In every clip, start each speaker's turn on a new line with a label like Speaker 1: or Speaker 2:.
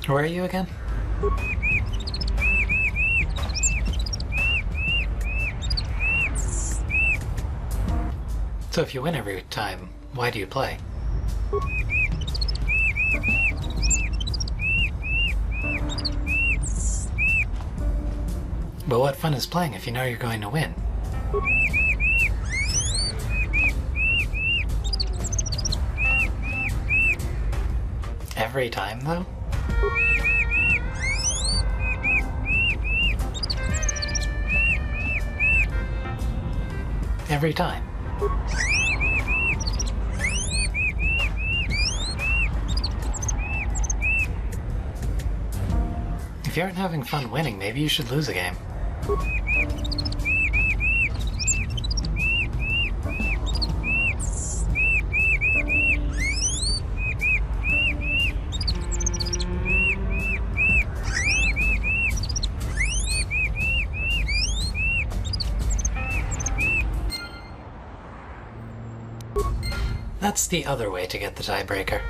Speaker 1: Where are you again? So if you win every time, why do you play? But what fun is playing if you know you're going to win? Every time, though? Every time. If you aren't having fun winning, maybe you should lose a game. That's the other way to get the tiebreaker.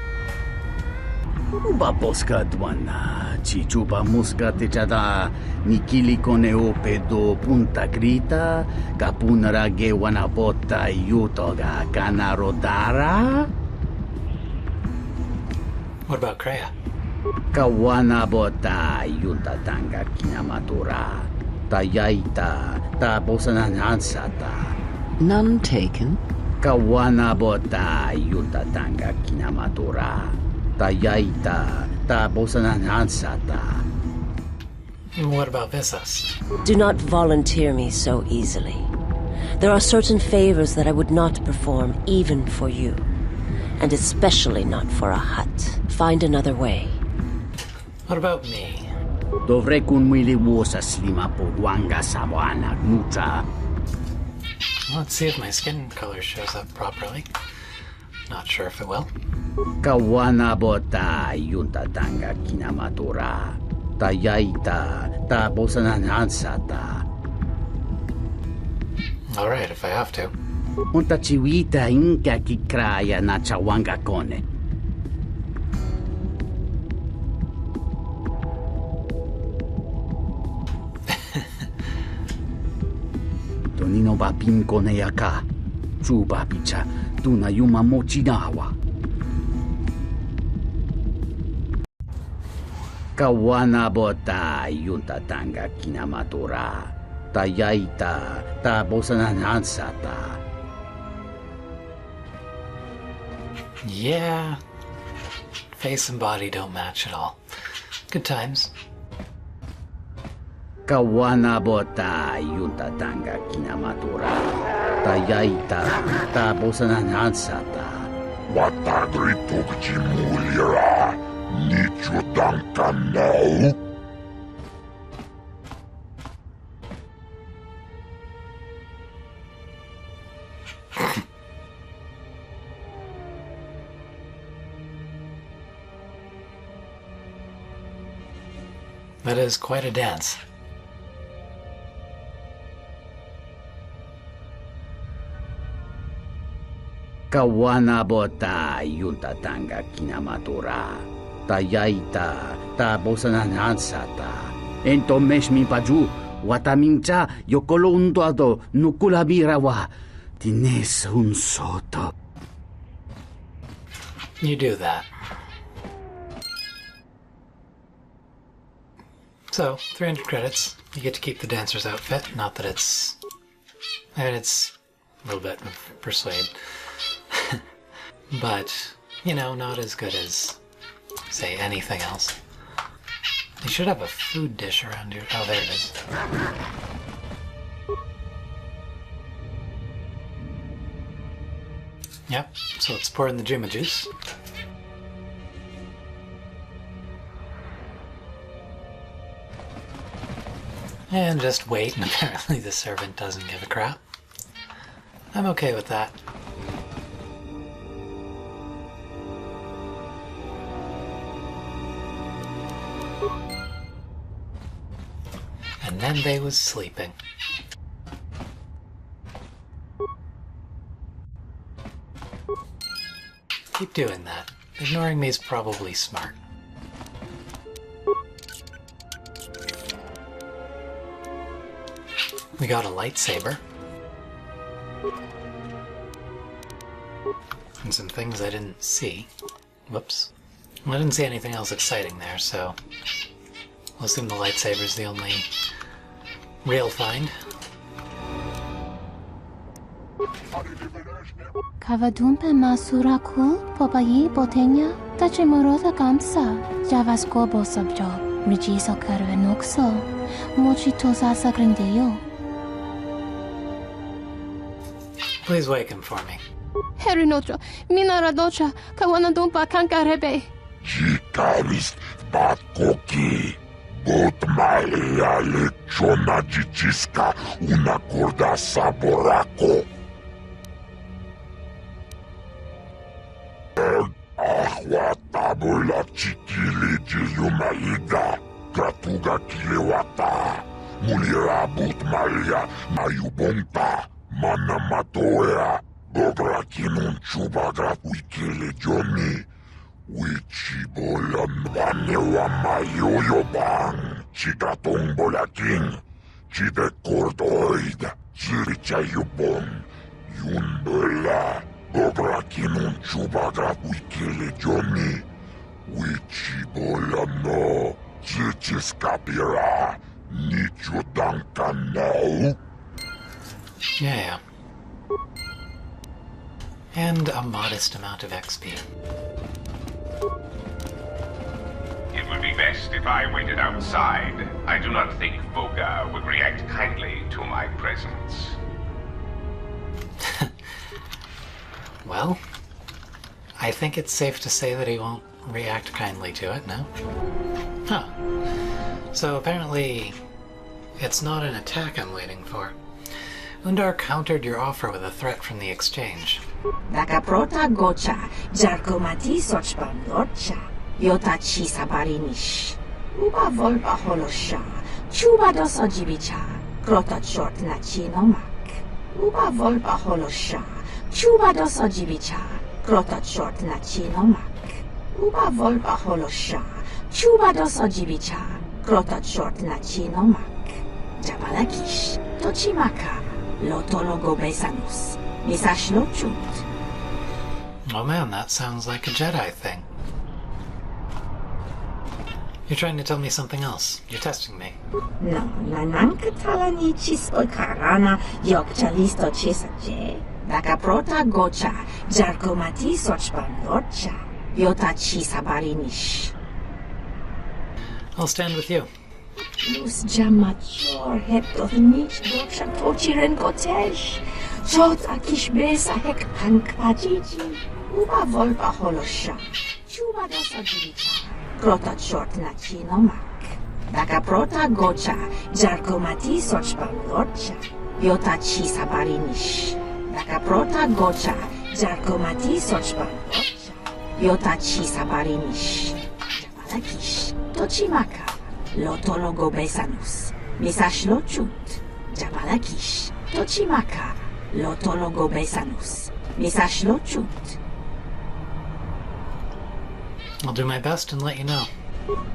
Speaker 2: Uba poska dwana, chichuba muska techada, nikili kone opedo punta grita, kapunara gewana bota yutoga kanarodara?
Speaker 1: What about Kreia?
Speaker 2: Kawana bota yutatanga kinamatura, tayaita, tabosananansata.
Speaker 3: None taken.
Speaker 2: Kawana bota yutatanga kinamatura. Tayaita, tabosananansata.
Speaker 1: What about Visas?
Speaker 4: Do not volunteer me so easily. There are certain favors that I would not perform even for you. And especially not for a hut. Find another way.
Speaker 1: What about me?
Speaker 2: Dovrei kunmiliwosa slima podwanga sawana gnucha.
Speaker 1: Let's see if my skin color shows up properly. Not sure if it will.
Speaker 2: Kawana bota yuntatanga kinamatura. Tayaita, tabosananansata.
Speaker 1: Alright, if I have to.
Speaker 2: Unta chiwita inka kikraya na chawanga kone. Tonino ba pinkone yaka. Chuba picha, tuna yuma mochinawa. Kawana bota yuntatanga kinamatura. Tayaita, tabosananansata.
Speaker 1: Yeah. Face and body don't match at all. Good times.
Speaker 2: Kawana bota yuntatanga kinamatura. Tayaita, tabosananansata.
Speaker 5: Watagrito kchimulira. Nicho dankanau.
Speaker 1: That is quite a dance.
Speaker 2: Kawana bota yuntatanga kinamatura. Tayaita, tabosananansata. Ento meshmi paju, watamincha yokolundoado nukulabirawa. Tines un soto.
Speaker 1: You do that. So, 300 credits. You get to keep the dancer's outfit. Not that it's... I mean, it's a little bit of persuade. But, you know, not as good as, say, anything else. You should have a food dish around here. Oh, there it is. Yep, so let's pour in the Juma juice. And just wait, and apparently the servant doesn't give a crap. I'm okay with that. And then they was sleeping. Keep doing that. Ignoring me is probably smart. We got a lightsaber. And some things I didn't see. Whoops. I didn't see anything else exciting there, so we'll assume the lightsaber's the only real find.
Speaker 3: Kavadumpe masura kul popayi botenya tachimurota kamsa javaskobo sabjo rijiso karvenoxo mochitosa sagrindeyo.
Speaker 1: Please wake him for me.
Speaker 3: Herinocha minaradocha kawanadumpa kankarebe.
Speaker 5: Jikaris batkoki. Botmalia lechona jijiska una corda saborako. Ahwa tabula chikili jiyumaiga. Gratuga kilewata. Mulira botmalia mayubonta. Mana matoea. Bogra kinun chuba gratuikele joni. Wichibolan banewa mayoyo bang. Chigatong bolaking. Chide cordoid. Chirichayubon. Yunbela. Bogra kinun chuba gratuikele joni. Wichibolan no. Chichiskapira. Nicho dankanau.
Speaker 1: Yeah. And a modest amount of XP.
Speaker 6: It would be best if I waited outside. I do not think Voga would react kindly to my presence.
Speaker 1: Well, I think it's safe to say that he won't react kindly to it, no? Huh. So apparently, it's not an attack I'm waiting for. Undar countered your offer with a threat from the exchange.
Speaker 7: Dakaprota gocha, jarkomati sochpan lorcha, yotachi sabarinish. Uba volba holosha, chuba dos ojibicha, krota short nachi nomak. Uba volba holosha, chuba dos ojibicha, krota short nachi nomak. Uba volba holosha, chuba dos ojibicha, krota short nachi nomak. Jabalakish, tochimaka. Lotologo besanus. Misash lo chut.
Speaker 1: Oh man, that sounds like a Jedi thing. You're trying to tell me something else. You're testing me.
Speaker 7: No, nanankatala chispo karana yokcha listo chisaje. Dakaprota gocha, jarkomati sochpan lorcha. Yota chisabarinish.
Speaker 1: I'll stand with you.
Speaker 7: Luz jamachor heptoth nich doksha tochiren kotesh. Jot akish besa hek pankajiji. Uba volba holosha. Chuba dosa jiricha. Krota short nachi nomak. Dakaprota gocha. Jarkomati sochpan lorcha. Yota chisa barinish. Dakaprota gocha. Jarkomati sochpan lorcha. Yota chisa barinish. Jabalakish. Tochimaka. Lotologo besanus. Misash lo chut. Jabalakish. Tochimaka. Lotologo besanus. Misash lo chut.
Speaker 1: I'll do my best and let you know.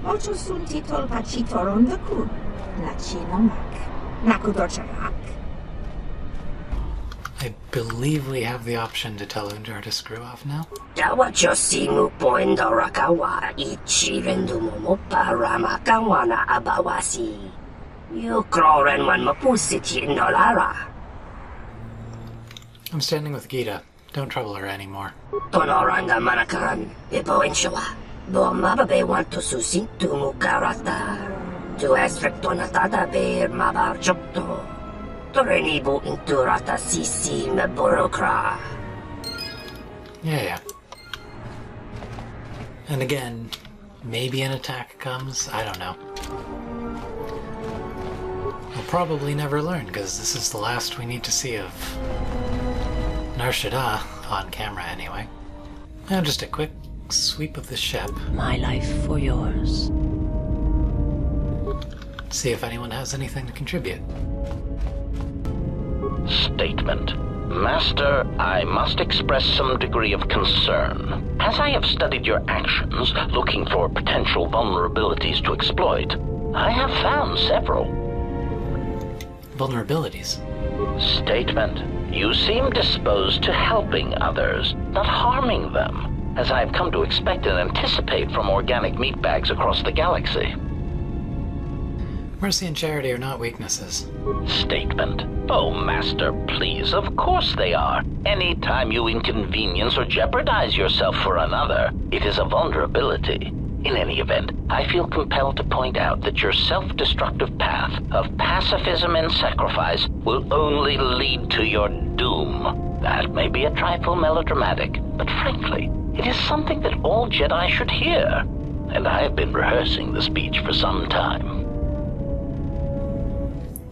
Speaker 7: Ocho sunti tolpachitoron the kun. Nachinomak. Nakudocharak.
Speaker 1: I believe we have the option to tell Undar to screw off now.
Speaker 4: Dawachosimu poindorakawa ichirendumo paramakawana abawasi. Yukrorenwan mapusiti indolara.
Speaker 1: I'm standing with Gita. Don't trouble her anymore.
Speaker 4: Tonoranga manakan, ipoinshwa. Domababe want to susintu mukarata. To estreptonatada beer mabar jokto. Torenibu inturata sisi meborokra.
Speaker 1: Yeah. And again, maybe an attack comes, I don't know. We'll probably never learn, because this is the last we need to see of Nar Shaddaa, on camera anyway. Now just a quick sweep of the ship.
Speaker 4: My life for yours.
Speaker 1: See if anyone has anything to contribute.
Speaker 8: Statement. Master, I must express some degree of concern. As I have studied your actions, looking for potential vulnerabilities to exploit, I have found several.
Speaker 1: vulnerabilities.
Speaker 8: Statement. You seem disposed to helping others, not harming them, as I've come to expect and anticipate from organic meatbags across the galaxy.
Speaker 1: Mercy and charity are not weaknesses.
Speaker 8: Statement. Oh, Master, please, of course they are. Any time you inconvenience or jeopardize yourself for another, it is a vulnerability. In any event, I feel compelled to point out that your self-destructive path of pacifism and sacrifice will only lead to your doom. That may be a trifle melodramatic, but frankly, it is something that all Jedi should hear. And I have been rehearsing the speech for some time.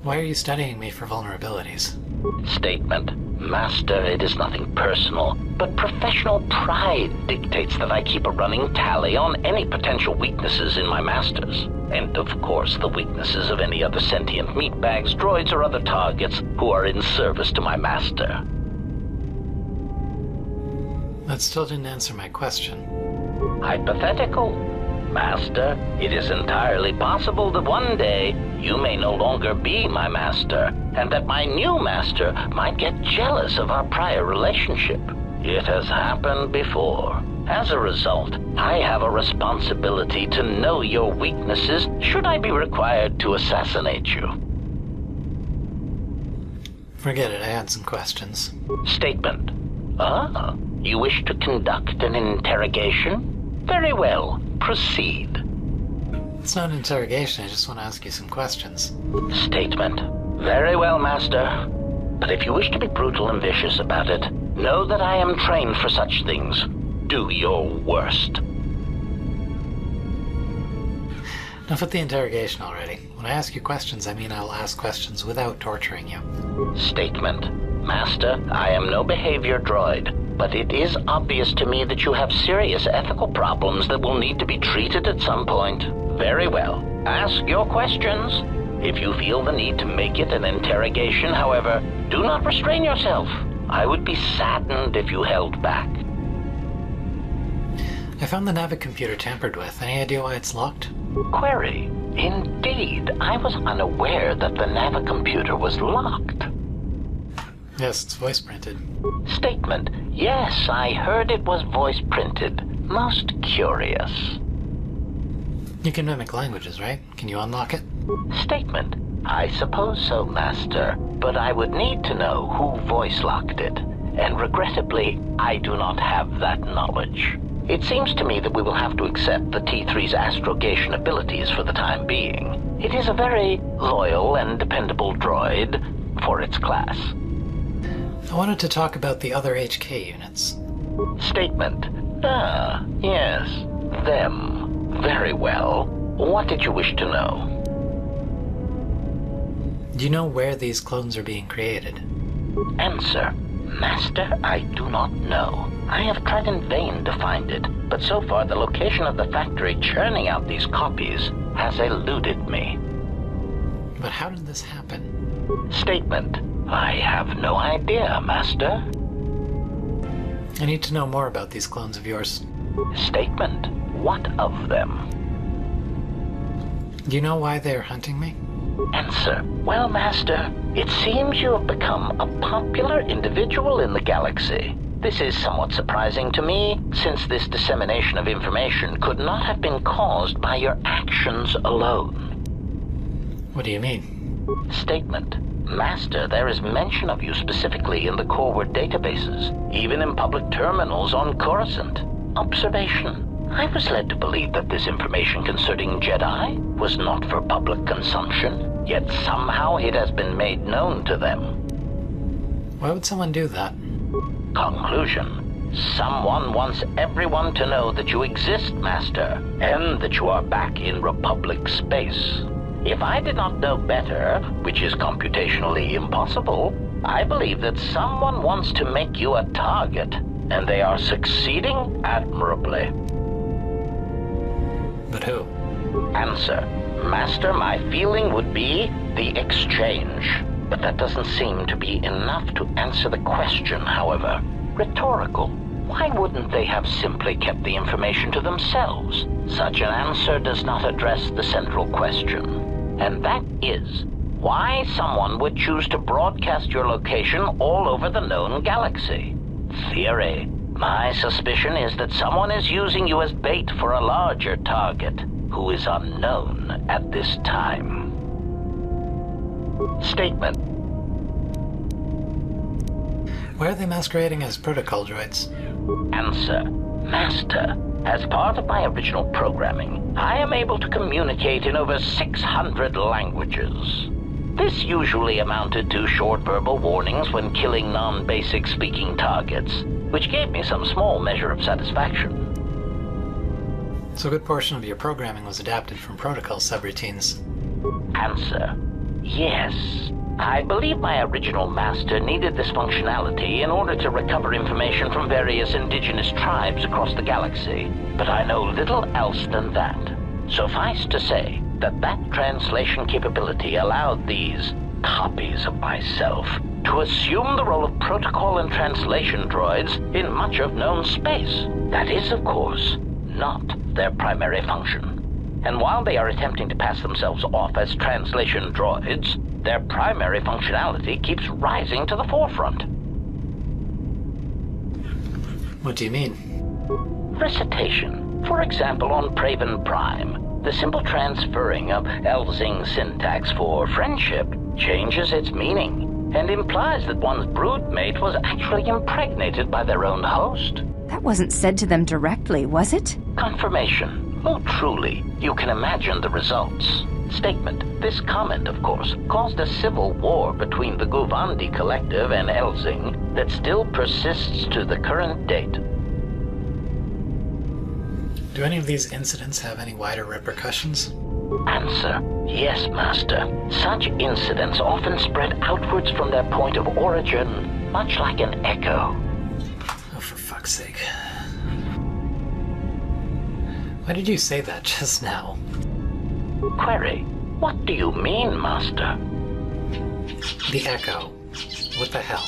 Speaker 1: Why are you studying me for vulnerabilities?
Speaker 8: Statement. Master, it is nothing personal, but professional pride dictates that I keep a running tally on any potential weaknesses in my masters. And of course, the weaknesses of any other sentient meatbags, droids, or other targets who are in service to my master.
Speaker 1: That still didn't answer my question.
Speaker 8: Hypothetical. Master, it is entirely possible that one day you may no longer be my master, and that my new master might get jealous of our prior relationship. It has happened before. As a result, I have a responsibility to know your weaknesses should I be required to assassinate you.
Speaker 1: Forget it, I had some questions.
Speaker 8: Statement. Ah, you wish to conduct an interrogation? Very well. Proceed.
Speaker 1: It's not an interrogation, I just want to ask you some questions.
Speaker 8: Statement. Very well, Master. But if you wish to be brutal and vicious about it, know that I am trained for such things. Do your worst.
Speaker 1: Enough with the interrogation already. When I ask you questions, I mean I'll ask questions without torturing you.
Speaker 8: Statement. Master, I am no behavior droid. But it is obvious to me that you have serious ethical problems that will need to be treated at some point. Very well. Ask your questions. If you feel the need to make it an interrogation, however, do not restrain yourself. I would be saddened if you held back.
Speaker 1: I found the navicomputer tampered with. Any idea why it's locked?
Speaker 8: Query. Indeed, I was unaware that the navicomputer was locked.
Speaker 1: Yes, it's voice printed.
Speaker 8: Statement. Yes, I heard it was voice printed. Most curious.
Speaker 1: You can mimic languages, right? Can you unlock it?
Speaker 8: Statement. I suppose so, Master, but I would need to know who voice locked it. And regrettably, I do not have that knowledge. It seems to me that we will have to accept the T3's astrogation abilities for the time being. It is a very loyal and dependable droid for its class.
Speaker 1: I wanted to talk about the other HK units.
Speaker 8: Statement. Ah, yes. Them. Very well. What did you wish to know?
Speaker 1: Do you know where these clones are being created?
Speaker 8: Answer. Master, I do not know. I have tried in vain to find it, but so far the location of the factory churning out these copies has eluded me.
Speaker 1: But how did this happen?
Speaker 8: Statement. I have no idea, Master.
Speaker 1: I need to know more about these clones of yours.
Speaker 8: Statement. What of them?
Speaker 1: Do you know why they're hunting me?
Speaker 8: Answer. Well, Master, it seems you have become a popular individual in the galaxy. This is somewhat surprising to me, since this dissemination of information could not have been caused by your actions alone.
Speaker 1: What do you mean?
Speaker 8: Statement. Master, there is mention of you specifically in the Corward databases, even in public terminals on Coruscant. Observation. I was led to believe that this information concerning Jedi was not for public consumption, yet somehow it has been made known to them.
Speaker 1: Why would someone do that?
Speaker 8: Conclusion. Someone wants everyone to know that you exist, Master, and that you are back in Republic space. If I did not know better, which is computationally impossible, I believe that someone wants to make you a target, and they are succeeding admirably.
Speaker 1: But who?
Speaker 8: Answer. Master, my feeling would be the exchange. But that doesn't seem to be enough to answer the question, however. Rhetorical. Why wouldn't they have simply kept the information to themselves? Such an answer does not address the central question. And that is, why someone would choose to broadcast your location all over the known galaxy. Theory. My suspicion is that someone is using you as bait for a larger target, who is unknown at this time. Statement.
Speaker 1: Why are they masquerading as protocol droids?
Speaker 8: Answer. Master, as part of my original programming, I am able to communicate in over 600 languages. This usually amounted to short verbal warnings when killing non-basic speaking targets, which gave me some small measure of satisfaction.
Speaker 1: So a good portion of your programming was adapted from protocol subroutines.
Speaker 8: Answer. Yes. I believe my original master needed this functionality in order to recover information from various indigenous tribes across the galaxy, but I know little else than that. Suffice to say that translation capability allowed these copies of myself to assume the role of protocol and translation droids in much of known space. That is, of course, not their primary function. And while they are attempting to pass themselves off as translation droids, their primary functionality keeps rising to the forefront.
Speaker 1: What do you mean?
Speaker 8: Recitation. For example, on Praven Prime, the simple transferring of Elzing syntax for friendship changes its meaning and implies that one's broodmate was actually impregnated by their own host.
Speaker 9: That wasn't said to them directly, was it?
Speaker 8: Confirmation. Oh, truly, you can imagine the results. Statement. This comment, of course, caused a civil war between the Guvandi Collective and Elzing that still persists to the current date.
Speaker 1: Do any of these incidents have any wider repercussions?
Speaker 8: Answer. Yes, Master. Such incidents often spread outwards from their point of origin, much like an echo.
Speaker 1: Oh, for fuck's sake. Why did you say that just now?
Speaker 8: Query. What do you mean, Master?
Speaker 1: The echo. What the hell?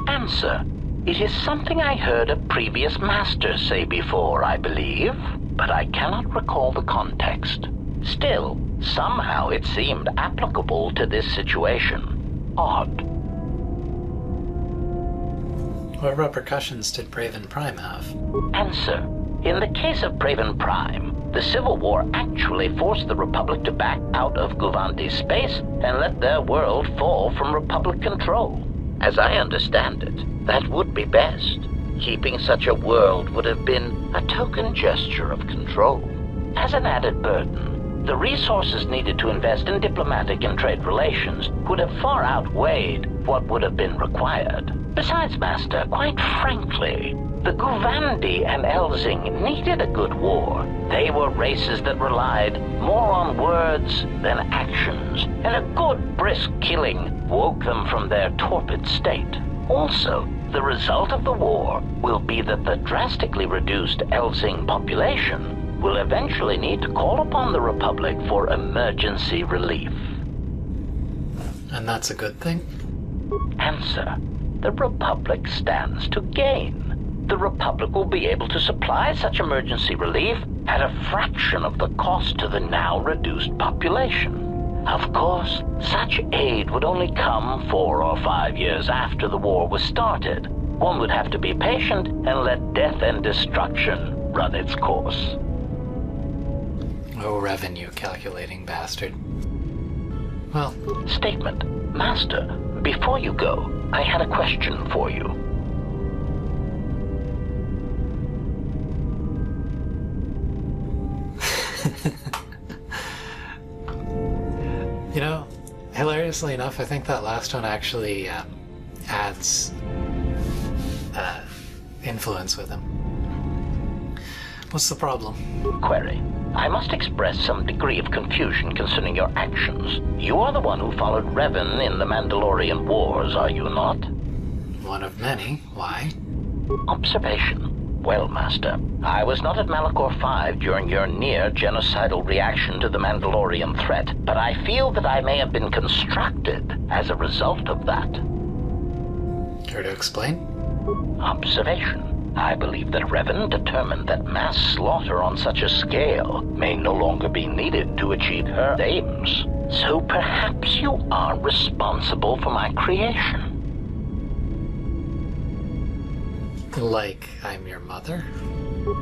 Speaker 8: Answer. It is something I heard a previous master say before, I believe, but I cannot recall the context. Still, somehow it seemed applicable to this situation. Odd.
Speaker 1: What repercussions did Praven Prime have?
Speaker 8: Answer. In the case of Praven Prime, the Civil War actually forced the Republic to back out of Guvandi's space and let their world fall from Republic control. As I understand it, that would be best. Keeping such a world would have been a token gesture of control. As an added burden, the resources needed to invest in diplomatic and trade relations would have far outweighed what would have been required. Besides, Master, quite frankly, the Guvandi and Elzing needed a good war. They were races that relied more on words than actions, and a good brisk killing woke them from their torpid state. Also, the result of the war will be that the drastically reduced Elzing population will eventually need to call upon the Republic for emergency relief.
Speaker 1: And that's a good thing?
Speaker 8: Answer. The Republic stands to gain. The Republic will be able to supply such emergency relief at a fraction of the cost to the now reduced population. Of course, such aid would only come 4 or 5 years after the war was started. One would have to be patient and let death and destruction run its course.
Speaker 1: Oh, revenue calculating bastard. Well...
Speaker 8: Statement. Master, before you go, I had a question for you.
Speaker 1: You know, hilariously enough, I think that last one actually adds influence with him. What's the problem?
Speaker 8: Query. I must express some degree of confusion concerning your actions. You are the one who followed Revan in the Mandalorian Wars, are you not?
Speaker 1: One of many. Why?
Speaker 8: Observation. Well, Master, I was not at Malachor 5 during your near-genocidal reaction to the Mandalorian threat, but I feel that I may have been constructed as a result of that.
Speaker 1: Care to explain?
Speaker 8: Observation. I believe that Revan determined that mass slaughter on such a scale may no longer be needed to achieve her aims. So perhaps you are responsible for my creation.
Speaker 1: Like I'm your mother?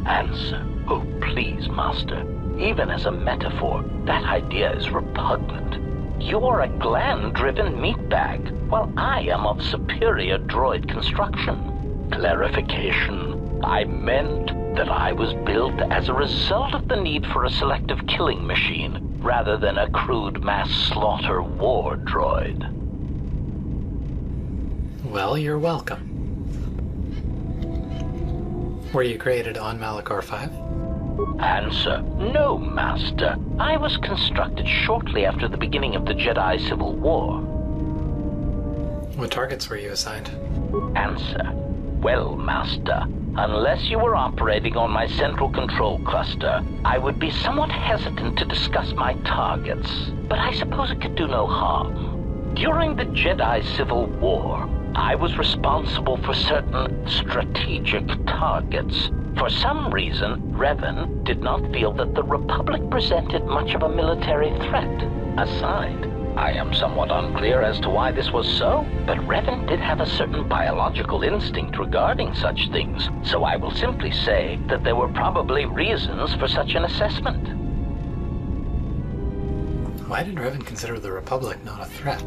Speaker 8: Answer. Oh, please, Master. Even as a metaphor, that idea is repugnant. You are a gland-driven meatbag, while I am of superior droid construction. Clarification. I meant that I was built as a result of the need for a selective killing machine, rather than a crude mass slaughter war droid.
Speaker 1: Well, you're welcome. Were you created on Malachor 5?
Speaker 8: Answer. No, Master. I was constructed shortly after the beginning of the Jedi Civil War.
Speaker 1: What targets were you assigned?
Speaker 8: Answer. Well, Master, unless you were operating on my central control cluster, I would be somewhat hesitant to discuss my targets, but I suppose it could do no harm. During the Jedi Civil War, I was responsible for certain strategic targets. For some reason, Revan did not feel that the Republic presented much of a military threat. Aside, I am somewhat unclear as to why this was so, but Revan did have a certain biological instinct regarding such things, so I will simply say that there were probably reasons for such an assessment.
Speaker 1: Why did Revan consider the Republic not a threat?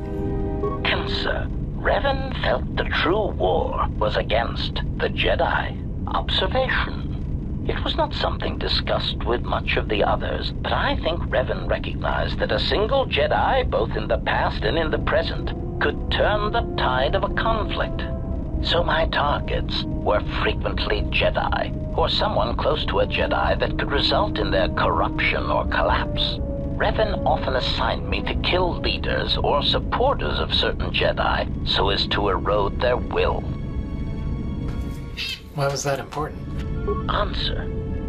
Speaker 8: Answer. Revan felt the true war was against the Jedi. Observation. It was not something discussed with much of the others, but I think Revan recognized that a single Jedi, both in the past and in the present, could turn the tide of a conflict. So my targets were frequently Jedi, or someone close to a Jedi that could result in their corruption or collapse. Revan often assigned me to kill leaders or supporters of certain Jedi so as to erode their will.
Speaker 1: Why was that important?
Speaker 8: Answer.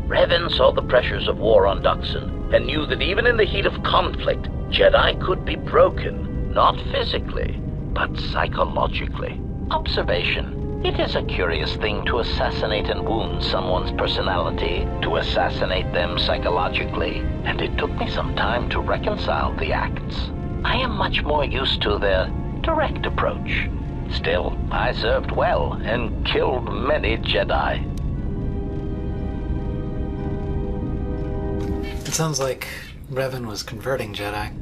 Speaker 8: Revan saw the pressures of war on Duxon and knew that even in the heat of conflict, Jedi could be broken, not physically, but psychologically. Observation. It is a curious thing to assassinate and wound someone's personality, to assassinate them psychologically, and it took me some time to reconcile the acts. I am much more used to their direct approach. Still, I served well and killed many Jedi.
Speaker 1: It sounds like Revan was converting Jedi.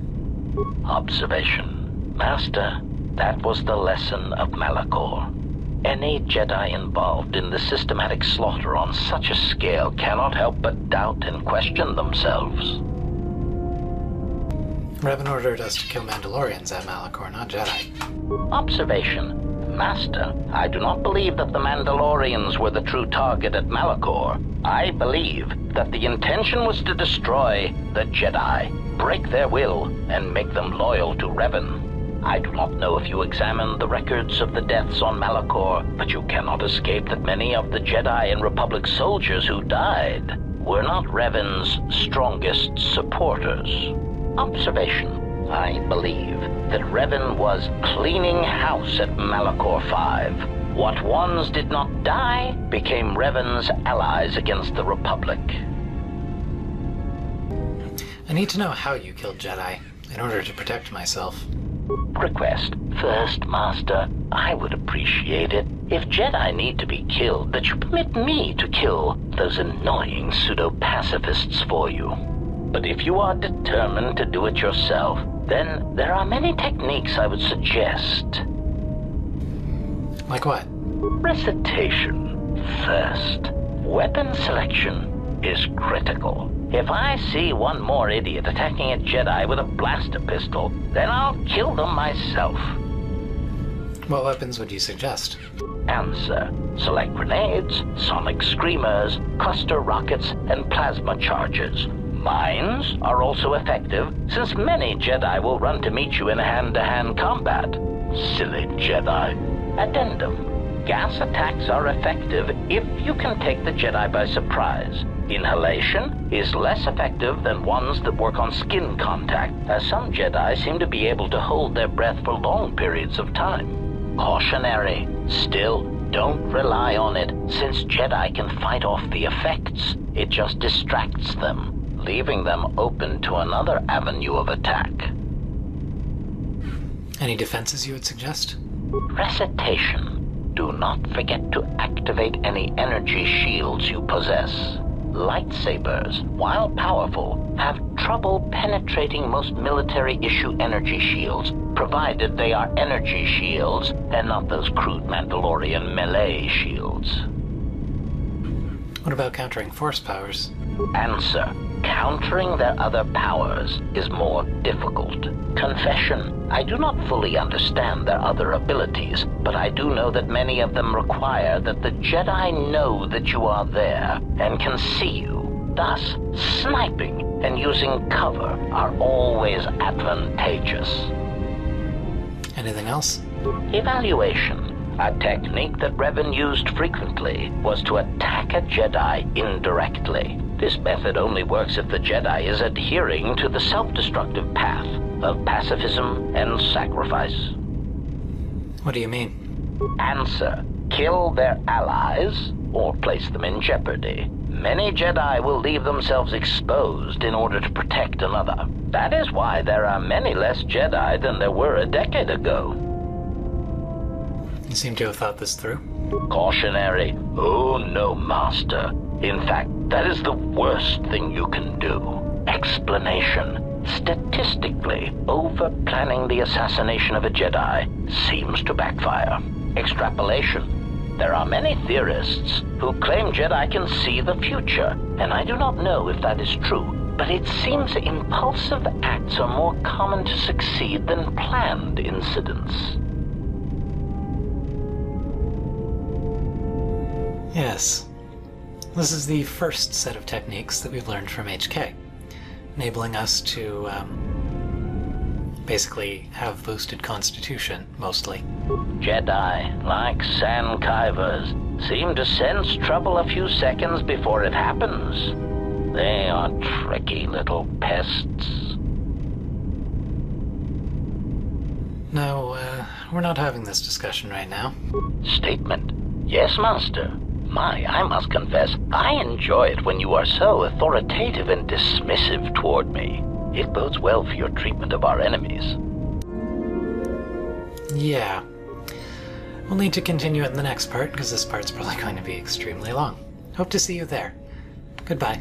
Speaker 8: Observation. Master, that was the lesson of Malachor. Any Jedi involved in the systematic slaughter on such a scale cannot help but doubt and question themselves.
Speaker 1: Revan ordered us to kill Mandalorians at Malachor, not Jedi.
Speaker 8: Observation. Master, I do not believe that the Mandalorians were the true target at Malachor. I believe that the intention was to destroy the Jedi, break their will, and make them loyal to Revan. I do not know if you examined the records of the deaths on Malachor, but you cannot escape that many of the Jedi and Republic soldiers who died were not Revan's strongest supporters. Observation. I believe that Revan was cleaning house at Malachor 5. What ones did not die became Revan's allies against the Republic.
Speaker 1: I need to know how you killed Jedi in order to protect myself.
Speaker 8: Request. First, Master, I would appreciate it if Jedi need to be killed, that you permit me to kill those annoying pseudo-pacifists for you. But if you are determined to do it yourself, then there are many techniques I would suggest.
Speaker 1: Like what?
Speaker 8: Recitation. First, weapon selection is critical. If I see one more idiot attacking a Jedi with a blaster pistol, then I'll kill them myself.
Speaker 1: What weapons would you suggest?
Speaker 8: Answer. Select grenades, sonic screamers, cluster rockets, and plasma charges. Mines are also effective, since many Jedi will run to meet you in hand-to-hand combat. Silly Jedi. Addendum. Gas attacks are effective if you can take the Jedi by surprise. Inhalation is less effective than ones that work on skin contact, as some Jedi seem to be able to hold their breath for long periods of time. Cautionary. Still, don't rely on it, since Jedi can fight off the effects. It just distracts them, leaving them open to another avenue of attack.
Speaker 1: Any defenses you would suggest?
Speaker 8: Recitation. Do not forget to activate any energy shields you possess. Lightsabers, while powerful, have trouble penetrating most military-issue energy shields, provided they are energy shields and not those crude Mandalorian melee shields.
Speaker 1: What about countering force powers?
Speaker 8: Answer. Countering their other powers is more difficult. Confession. I do not fully understand their other abilities, but I do know that many of them require that the Jedi know that you are there and can see you. Thus, sniping and using cover are always advantageous.
Speaker 1: Anything else?
Speaker 8: Evaluation. A technique that Revan used frequently was to attack a Jedi indirectly. This method only works if the Jedi is adhering to the self-destructive path of pacifism and sacrifice.
Speaker 1: What do you mean?
Speaker 8: Answer. Kill their allies or place them in jeopardy. Many Jedi will leave themselves exposed in order to protect another. That is why there are many less Jedi than there were a decade ago.
Speaker 1: You seem to have thought this through.
Speaker 8: Cautionary. Oh no, Master. In fact, that is the worst thing you can do. Explanation. Statistically, over-planning the assassination of a Jedi seems to backfire. Extrapolation. There are many theorists who claim Jedi can see the future, and I do not know if that is true, but it seems impulsive acts are more common to succeed than planned incidents.
Speaker 1: Yes. This is the first set of techniques that we've learned from HK, enabling us to, basically have boosted constitution, mostly.
Speaker 8: Jedi, like sand kivers, seem to sense trouble a few seconds before it happens. They are tricky little pests.
Speaker 1: No, we're not having this discussion right now.
Speaker 8: Statement. Yes, Master. I must confess, I enjoy it when you are so authoritative and dismissive toward me. It bodes well for your treatment of our enemies.
Speaker 1: Yeah. We'll need to continue it in the next part, because this part's probably going to be extremely long. Hope to see you there. Goodbye.